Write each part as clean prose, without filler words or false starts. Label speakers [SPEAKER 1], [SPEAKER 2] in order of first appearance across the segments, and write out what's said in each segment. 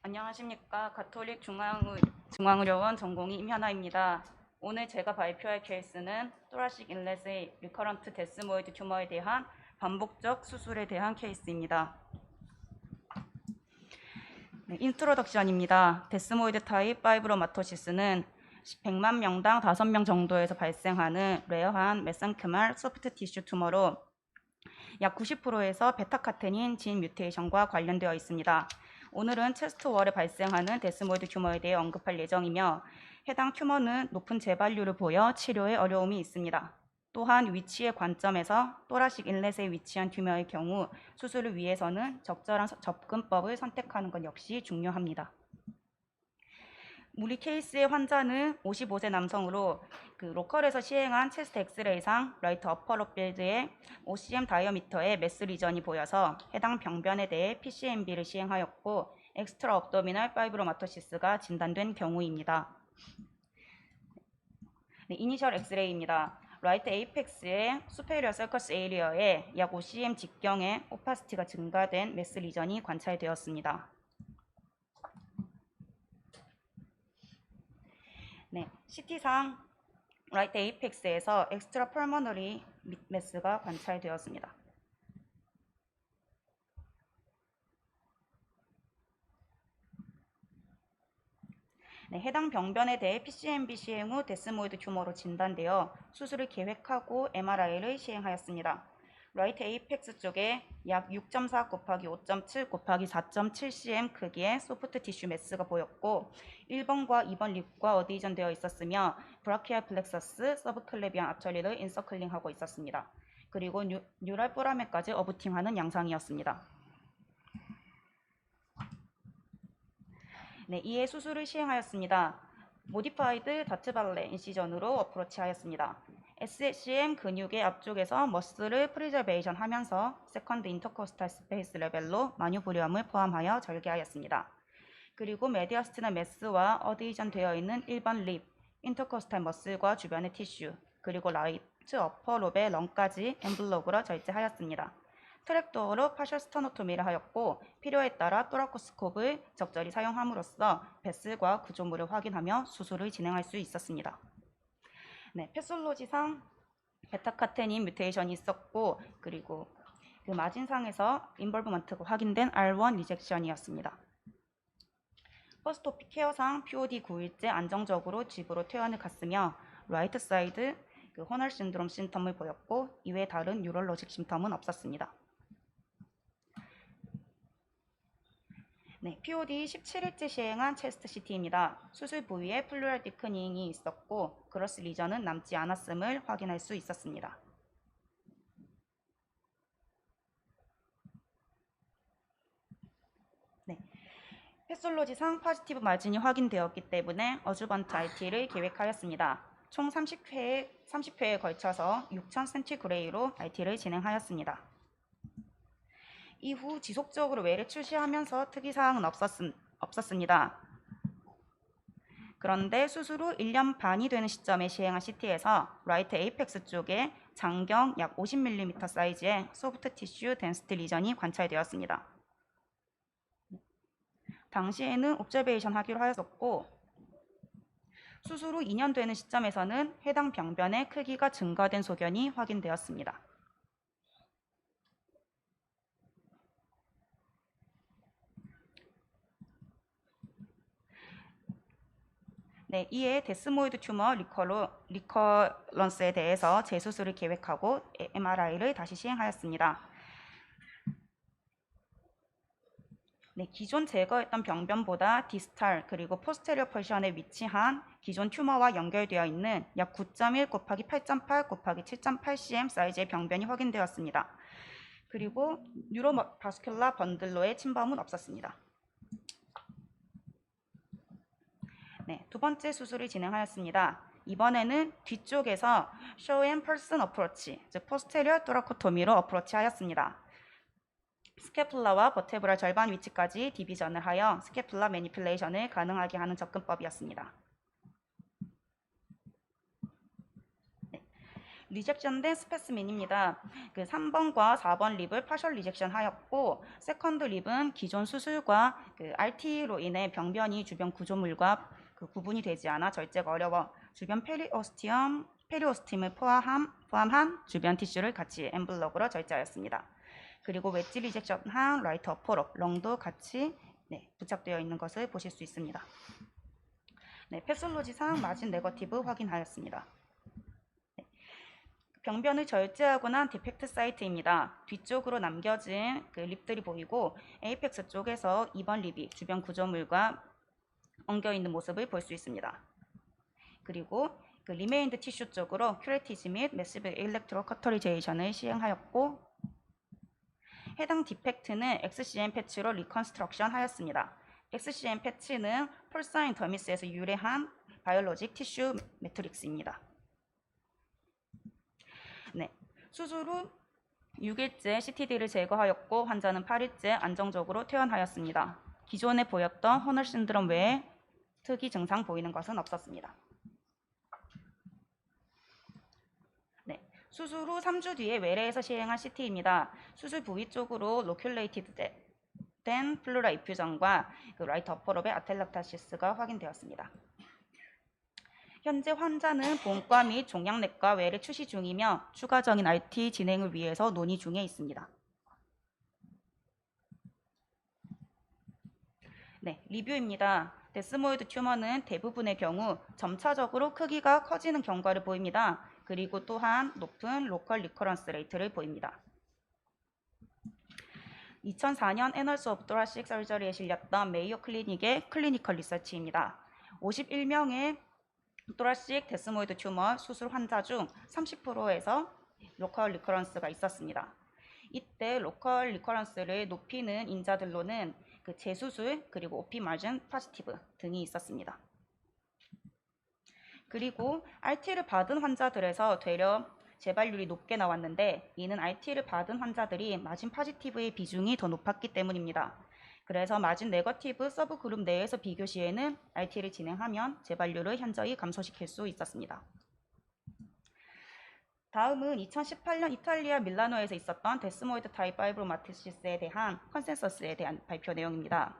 [SPEAKER 1] 안녕하십니까. 가톨릭 중앙의료원 전공의 임현아입니다. 오늘 제가 발표할 케이스는 토라식 인렛의 리커런트 데스모이드 튜머에 대한 반복적 수술에 대한 케이스입니다. 인트로덕션입니다. 데스모이드 타입 파이브로마토시스는 100만 명당 5명 정도에서 발생하는 레어한 메센크말 소프트 티슈 튜머로 약 90%에서 베타카테닌 진 뮤테이션과 관련되어 있습니다. 오늘은 체스트 월에 발생하는 데스모이드 튜머에 대해 언급할 예정이며 해당 튜머는 높은 재발률을 보여 치료에 어려움이 있습니다. 또한 위치의 관점에서 또라식 인렛에 위치한 튜머의 경우 수술을 위해서는 적절한 접근법을 선택하는 것 역시 중요합니다. 우리 케이스의 환자는 55세 남성으로 로컬에서 시행한 체스트 엑스레이상 라이트 어퍼 로필드의 OCM 다이어미터에 매스 리전이 보여서 해당 병변에 대해 PCMB를 시행하였고 엑스트라 업도미널 파이브로마토시스가 진단된 경우입니다. 이니셜 엑스레이입니다. 라이트 에이펙스의 수페리어 서커스 에리어에 약 5cm 직경의 오파시티가 증가된 매스 리전이 관찰되었습니다. CT상 라이트 에이펙스에서 엑스트라 펄머너리 매스가 관찰되었습니다. 해당 병변에 대해 PCMB 시행 후 데스모이드 튜머로 진단되어 수술을 계획하고 MRI를 시행하였습니다. 라이트 에이펙스 쪽에 약 6.4 곱하기 5.7 곱하기 4.7cm 크기의 소프트 티슈 매스가 보였고 1번과 2번 립과 어디전 되어 있었으며 브라키알 플렉서스, 서브클레비안 아처리를 인서클링하고 있었습니다. 그리고 뉴럴 포라멘까지 어부팅하는 양상이었습니다. 이에 수술을 시행하였습니다. 모디파이드 다트발레 인시전으로 어프로치하였습니다. SCM 근육의 앞쪽에서 머슬을 프리저베이션 하면서 세컨드 인터코스탈 스페이스 레벨로 마뉴브리엄을 포함하여 절개하였습니다. 그리고 메디어스티널 매스와 어디전 되어 있는 1번 립, 인터코스탈 머슬과 주변의 티슈, 그리고 라이트 어퍼 롭의 런까지 엠블록으로 절제하였습니다. 트랩도어로 파셜 스터노토미를 하였고 필요에 따라 또라코스콥을 적절히 사용함으로써 베슬과 구조물을 확인하며 수술을 진행할 수 있었습니다. 패솔로지상 베타카테닌 뮤테이션이 있었고 그리고 그 마진상에서 인볼브먼트가 확인된 R1 리젝션이었습니다. 퍼스트오피 케어상 POD 9일째 안정적으로 집으로 퇴원을 갔으며 라이트 사이드 호널 신드롬 심텀을 보였고 이외에 다른 뉴럴로직 심텀은 없었습니다. POD 17일째 시행한 체스트 CT입니다. 수술 부위에 플루랄 디크닝이 있었고 그로스 리전은 남지 않았음을 확인할 수 있었습니다. 패솔로지상 포지티브 마진이 확인되었기 때문에 어주번트 RT를 계획하였습니다. 총 30회에 걸쳐서 6000cg로 RT를 진행하였습니다. 이후 지속적으로 외래 출시하면서 특이사항은 없었습니다. 그런데 수술 후 1년 반이 되는 시점에 시행한 CT에서 라이트 에이펙스 쪽에 장경 약 50mm 사이즈의 소프트 티슈 덴시티 리전이 관찰되었습니다. 당시에는 옵저베이션 하기로 하였었고 수술 후 2년 되는 시점에서는 해당 병변의 크기가 증가된 소견이 확인되었습니다. 이에 데스모이드 튜머 리커런스에 대해서 재수술을 계획하고 MRI를 다시 시행하였습니다. 기존 제거했던 병변보다 디스탈 그리고 포스테리어 포지션에 위치한 기존 튜머와 연결되어 있는 약 9.1 곱하기 8.8 곱하기 7.8cm 사이즈의 병변이 확인되었습니다. 그리고 뉴로바스큘라 번들로의 침범은 없었습니다. 두 번째 수술을 진행하였습니다. 이번에는 뒤쪽에서 show and person 어프로치, 즉 포스테리어 토라코토미로 어프로치하였습니다. 스캐플라와 버테브라 절반 위치까지 디비전을 하여 스캐플라 매니플레이션을 가능하게 하는 접근법이었습니다. 리젝션된 스페스민입니다. 그 3번과 4번 립을 파셜 리젝션 하였고, 세컨드 립은 기존 수술과 그 RT로 인해 병변이 주변 구조물과 그 구분이 되지 않아 절제가 어려워 주변 페리오스팀을 포함한 주변 티슈를 같이 엠블럭으로 절제하였습니다. 그리고 웨지 리젝션한 라이트 어퍼럽 렁도 같이 부착되어 있는 것을 보실 수 있습니다. 패솔로지상 마진 네거티브 확인하였습니다. 병변을 절제하고 난 디펙트 사이트입니다. 뒤쪽으로 남겨진 그 립들이 보이고 에이펙스 쪽에서 2번 립이 주변 구조물과 엉겨 있는 모습을 볼 수 있습니다. 그리고 그 리메인드 티슈 쪽으로 큐레티지 및 매시브 일렉트로 커터리제이션을 시행하였고, 해당 디펙트는 XCM 패치로 리컨스트럭션 하였습니다. XCM 패치는 폴사인 더미스에서 유래한 바이올로직 티슈 매트릭스입니다. 수술 후 6일째 CTD를 제거하였고 환자는 8일째 안정적으로 퇴원하였습니다. 기존에 보였던 허널 신드롬 외에 특이 증상 보이는 것은 없었습니다. 수술 후 3주 뒤에 외래에서 시행한 CT입니다. 수술 부위 쪽으로 로큘레이티드 된 플루라 이퓨전과 그 라이트 어퍼럽의 아텔락타시스가 확인되었습니다. 현재 환자는 본과 및 종양내과 외래 추시 중이며 추가적인 RT 진행을 위해서 논의 중에 있습니다. 리뷰입니다. 데스모이드 튜머는 대부분의 경우 점차적으로 크기가 커지는 경과를 보입니다. 그리고 또한 높은 로컬 리커런스 레이트를 보입니다. 2004년 애널스 오브 토라식 서저리에 실렸던 메이오 클리닉의 클리니컬 리서치입니다. 51명의 토라식 데스모이드 튜머 수술 환자 중 30%에서 로컬 리커런스가 있었습니다. 이때 로컬 리커런스를 높이는 인자들로는 그 재수술 그리고 OP 마진 포지티브 등이 있었습니다. 그리고 RT를 받은 환자들에서 되려 재발률이 높게 나왔는데, 이는 RT를 받은 환자들이 마진 포지티브의 비중이 더 높았기 때문입니다. 그래서 마진 네거티브 서브 그룹 내에서 비교 시에는 RT를 진행하면 재발률을 현저히 감소시킬 수 있었습니다. 다음은 2018년 이탈리아 밀라노에서 있었던 데스모이드 타입 파이브로마티시스에 대한 컨센서스에 대한 발표 내용입니다.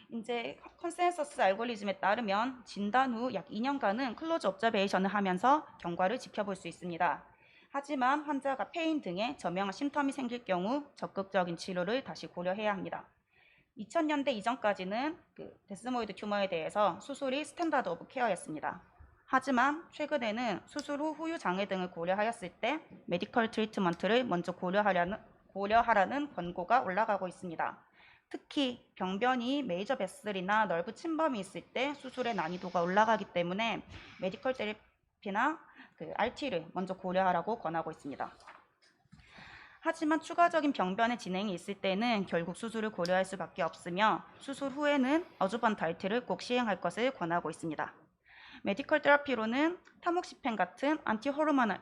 [SPEAKER 1] 이제 컨센서스 알고리즘에 따르면 진단 후 약 2년간은 클로즈 옵저베이션을 하면서 경과를 지켜볼 수 있습니다. 하지만 환자가 페인 등의 저명한 심텀이 생길 경우 적극적인 치료를 다시 고려해야 합니다. 2000년대 이전까지는 그 데스모이드 튜머에 대해서 수술이 스탠다드 오브 케어였습니다. 하지만 최근에는 수술 후 후유 장애 등을 고려하였을 때 메디컬 트리트먼트를 먼저 고려하라는 권고가 올라가고 있습니다. 특히 병변이 메이저 베슬이나 널브 침범이 있을 때 수술의 난이도가 올라가기 때문에 메디컬 테라피나 RT를 먼저 고려하라고 권하고 있습니다. 하지만 추가적인 병변의 진행이 있을 때는 결국 수술을 고려할 수밖에 없으며 수술 후에는 어주번트 RT를 꼭 시행할 것을 권하고 있습니다. 메디컬 테라피로는 타목시펜 같은 안티호르몬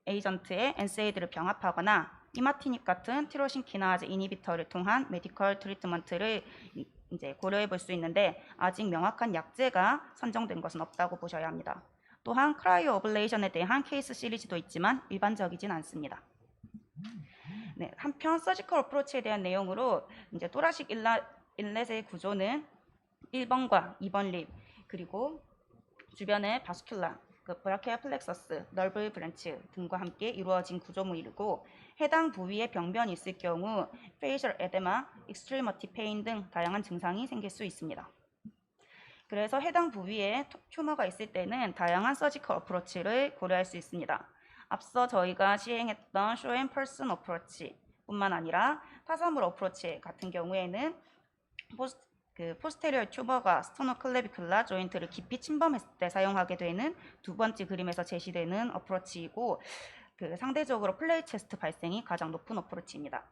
[SPEAKER 1] 에이전트의 NSAID를 병합하거나 이마티닙 같은 티로신 키나즈 이니비터를 통한 메디컬 트리트먼트를 이제 고려해 볼 수 있는데, 아직 명확한 약제가 선정된 것은 없다고 보셔야 합니다. 또한 크라이오 어블레이션에 대한 케이스 시리즈도 있지만 일반적이진 않습니다. 한편 서지컬 어프로치에 대한 내용으로 이제 토라식 인렛의 구조는 1번과 2번 립 그리고 주변의 바스큘라, 브라키아 플렉서스, 널브 브랜치 등과 함께 이루어진 구조물이고, 해당 부위에 병변이 있을 경우 페이셜 에데마, 익스트리머티 페인 등 다양한 증상이 생길 수 있습니다. 그래서 해당 부위에 튜머가 있을 때는 다양한 서지컬 어프로치를 고려할 수 있습니다. 앞서 저희가 시행했던 쇼 앤 펄슨 어프로치 뿐만 아니라 타사물 어프로치 같은 경우에는 포스테리어 튜버가 스토노클레비클라 조인트를 깊이 침범했을 때 사용하게 되는 두 번째 그림에서 제시되는 어프로치이고, 상대적으로 플레이 체스트 발생이 가장 높은 어프로치입니다.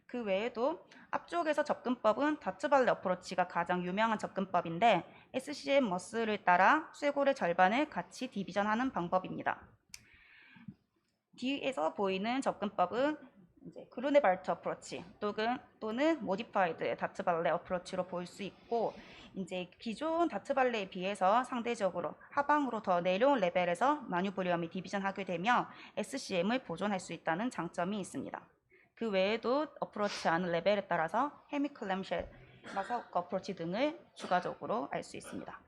[SPEAKER 1] 그 외에도 앞쪽에서 접근법은 다트발레 어프로치가 가장 유명한 접근법인데, SCM 머슬을 따라 쇄골의 절반을 같이 디비전하는 방법입니다. 뒤에서 보이는 접근법은 이제 그루네발트 어프로치 또는 모디파이드 다트 발레 어프로치로 볼 수 있고, 이제 기존 다트 발레에 비해서 상대적으로 하방으로 더 내려온 레벨에서 마뉴브리엄이 디비전하게 되며 SCM을 보존할 수 있다는 장점이 있습니다. 그 외에도 어프로치 하는 레벨에 따라서 헤미클램쉘, 마사오카 어프로치 등을 추가적으로 알 수 있습니다.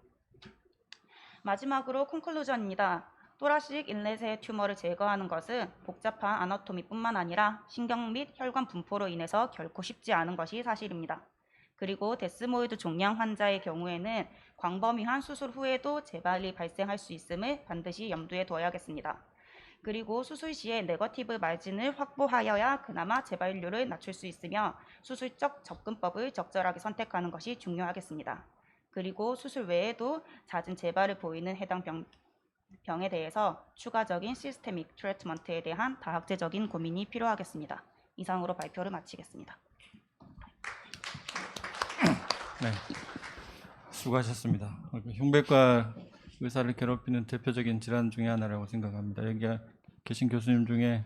[SPEAKER 1] 마지막으로 콘클루전입니다. 또라식 인렛의 튜머를 제거하는 것은 복잡한 아나토미뿐만 아니라 신경 및 혈관 분포로 인해서 결코 쉽지 않은 것이 사실입니다. 그리고 데스모이드 종양 환자의 경우에는 광범위한 수술 후에도 재발이 발생할 수 있음을 반드시 염두에 둬야겠습니다. 그리고 수술 시에 네거티브 마진을 확보하여야 그나마 재발률을 낮출 수 있으며 수술적 접근법을 적절하게 선택하는 것이 중요하겠습니다. 그리고 수술 외에도 잦은 재발을 보이는 해당 병에 대해서 추가적인 시스테믹 트리트먼트에 대한 다학제적인 고민이 필요하겠습니다. 이상으로 발표를 마치겠습니다.
[SPEAKER 2] 네, 수고하셨습니다. 흉배과 의사를 괴롭히는 대표적인 질환 중에 하나라고 생각합니다. 여기 계신 교수님 중에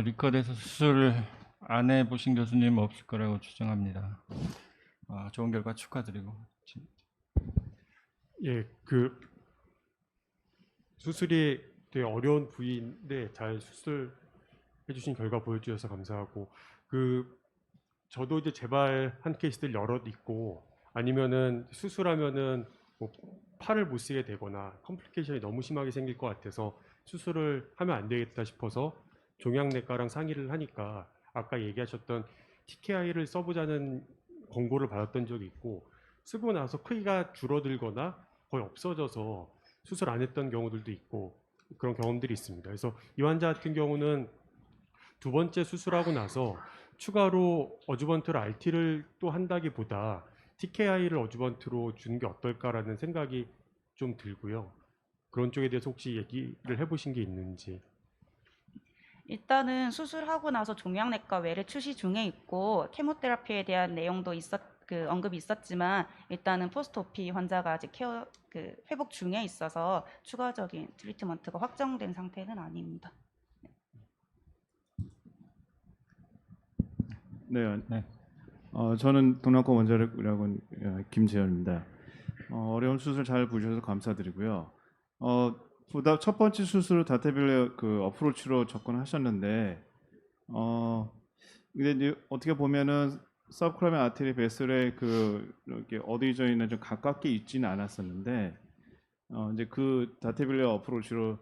[SPEAKER 2] 리커드에서 수술을 안 해보신 교수님 없을 거라고 추정합니다. 좋은 결과 축하드리고.
[SPEAKER 3] 예, 수술이 되게 어려운 부위인데 잘 수술해 주신 결과 보여주셔서 감사하고, 저도 이제 재발한 케이스들 여럿 있고, 아니면은 수술하면은 뭐 팔을 못 쓰게 되거나 컴플리케이션이 너무 심하게 생길 것 같아서 수술을 하면 안 되겠다 싶어서 종양내과랑 상의를 하니까 아까 얘기하셨던 TKI를 써보자는 권고를 받았던 적이 있고, 쓰고 나서 크기가 줄어들거나 거의 없어져서 수술 안 했던 경우들도 있고 그런 경험들이 있습니다. 그래서 이 환자 같은 경우는 두 번째 수술하고 나서 추가로 어주번트를 RT를 또 한다기보다 TKI를 어주번트로 주는 게 어떨까라는 생각이 좀 들고요. 그런 쪽에 대해서 혹시 얘기를 해보신 게 있는지.
[SPEAKER 1] 일단은 수술하고 나서 종양내과 외래 출시 중에 있고 케모테라피에 대한 내용도 언급이 있었지만, 일단은 포스트오피 환자가 아직 회복 중에 있어서 추가적인 트리트먼트가 확정된 상태는 아닙니다.
[SPEAKER 4] 네,
[SPEAKER 2] 네.
[SPEAKER 4] 저는 동남과 원자력의학원 김재현입니다. 어려운 수술 잘 보셔서 감사드리고요. 첫 번째 수술 다테빌레 어프로치로 접근하셨는데, 근데 이제 어떻게 보면은 서브크라멘 아테리 베슬에 이렇게 어디저이나 좀 가깝게 있지는 않았었는데, 이제 다테빌레 어프로치로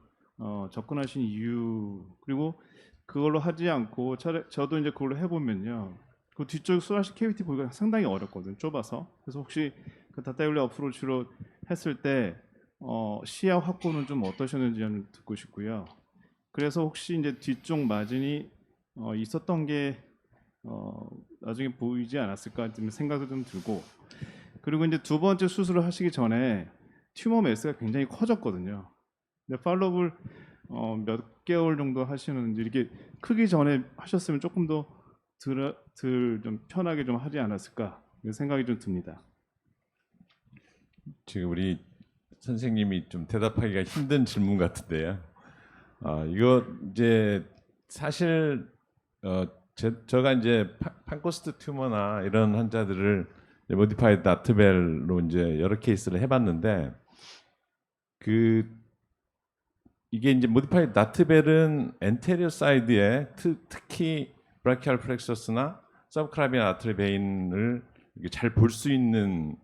[SPEAKER 4] 접근하신 이유, 그리고 그걸로 하지 않고 저도 이제 그걸로 해보면요, 그 뒤쪽 소라시 케이비티 보기가 상당히 어렵거든요, 좁아서. 그래서 혹시 다테빌레 어프로치로 했을 때 시야 확보는 좀 어떠셨는지 좀 듣고 싶고요. 그래서 혹시 이제 뒤쪽 마진이 있었던 게 나중에 보이지 않았을까 좀 생각이 좀 들고, 그리고 이제 두 번째 수술을 하시기 전에 튜머 매스가 굉장히 커졌거든요. 근데 팔로우를 몇 개월 정도 하시는지, 이렇게 크기 전에 하셨으면 조금 더 좀 편하게 좀 하지 않았을까 생각이 좀 듭니다.
[SPEAKER 5] 지금 우리 선생님이 좀 대답하기가 힘든 질문 같은데요. 이거 이제 사실 제가 이제 판코스트 튜머나 이런 환자들을 모디파이드 다트벨로 이제 여러 케이스를 해봤는데, 이게 이제 모디파이드 다트벨은 엔테리어 사이드에 특히 브라키알 플렉서스나 서브클라비안 아트리 베인을 잘 볼 수 있는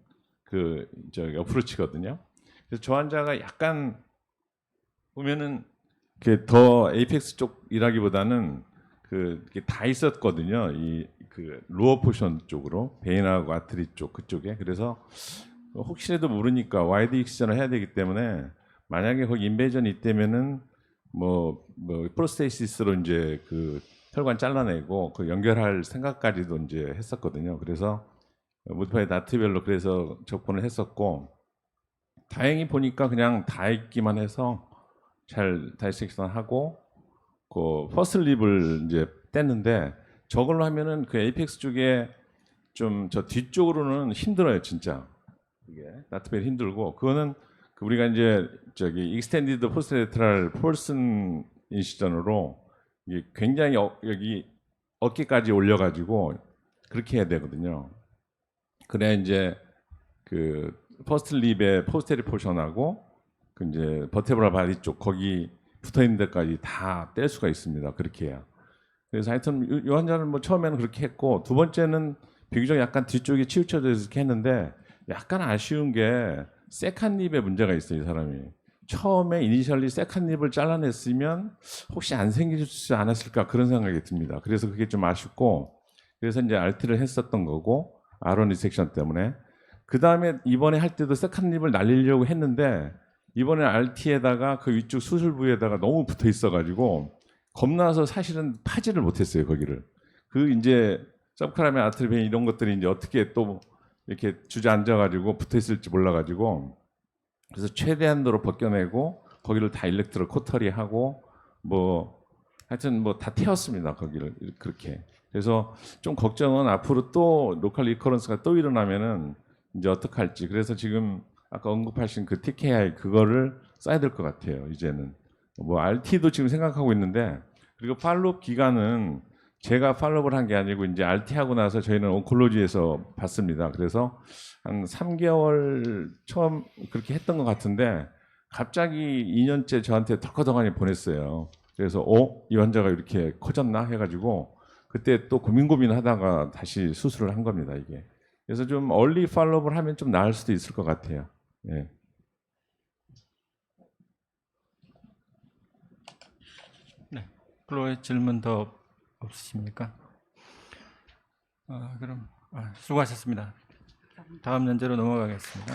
[SPEAKER 5] 어프로치거든요. 그래서 저 환자가 약간 보면은 더 에이펙스 쪽이라기보다는 다 있었거든요. 로어 포션 쪽으로 베인하고 아트리 쪽 그쪽에. 그래서 혹시라도 모르니까 와이드 익스전을 해야 되기 때문에, 만약에 거기 인베이전이 있다면은 프로스테이시스로 이제 혈관 잘라내고 연결할 생각까지도 이제 했었거든요. 그래서 모디파이드 다트벨로 그래서 접근을 했었고, 다행히 보니까 그냥 다 있기만 해서 잘 다이섹션하고 퍼스트 립을 이제 뗐는데, 저걸로 하면은 에이펙스 쪽에 좀 저 뒤쪽으로는 힘들어요, 진짜. 이게 다트벨 힘들고, 그거는 우리가 이제 익스텐디드 포스트레트럴 폴슨 인시전으로 이게 굉장히 여기 어깨까지 올려가지고 그렇게 해야 되거든요. 그래야 이제 그 퍼스트 립의 포스테리 포션하고 그 이제 버테브랄 바디 쪽 거기 붙어 있는 데까지 다 뗄 수가 있습니다. 그렇게 해야. 그래서 하여튼 이 환자는 뭐 처음에는 그렇게 했고 두 번째는 비교적 약간 뒤쪽이 치우쳐져서 이렇게 했는데 약간 아쉬운 게 세컨 립에 문제가 있어요. 이 사람이. 처음에 이니셜리 세컨 립을 잘라냈으면 혹시 안 생기지 않았을까 그런 생각이 듭니다. 그래서 그게 좀 아쉽고 그래서 이제 RT를 했었던 거고 R1 리섹션 때문에 그 다음에 이번에 할 때도 세컨 립을 날리려고 했는데 이번에 RT에다가 그 위쪽 수술 부위에다가 너무 붙어 있어가지고 겁나서 사실은 파지를 못했어요 거기를. 그 이제 서브클라미안 아트리 베인 이런 것들이 이제 어떻게 또 이렇게 주저앉아가지고 붙어 있을지 몰라가지고 그래서 최대한도로 벗겨내고 거기를 다 일렉트로 코터리하고 뭐 하여튼 뭐 다 태웠습니다 거기를 그렇게. 그래서 좀 걱정은 앞으로 또 로컬 리커런스가 또 일어나면은 이제 어떻게 할지. 그래서 지금 아까 언급하신 그 TKI 그거를 써야 될 것 같아요. 이제는 뭐 RT도 지금 생각하고 있는데 그리고 팔로업 기간은 제가 팔로업을 한 게 아니고 이제 RT 하고 나서 저희는 온콜로지에서 봤습니다. 그래서 한 3개월 처음 그렇게 했던 것 같은데 갑자기 2년째 저한테 덜커덩하니 보냈어요. 그래서 이 환자가 이렇게 커졌나 해가지고 그때 또 고민하다가 다시 수술을 한 겁니다. 이게. 그래서 좀 얼리 팔로업을 하면 좀 나을 수도 있을 것 같아요. 예.
[SPEAKER 2] 플로에 질문 더 없으십니까? 그럼 수고하셨습니다. 다음 연재로 넘어가겠습니다.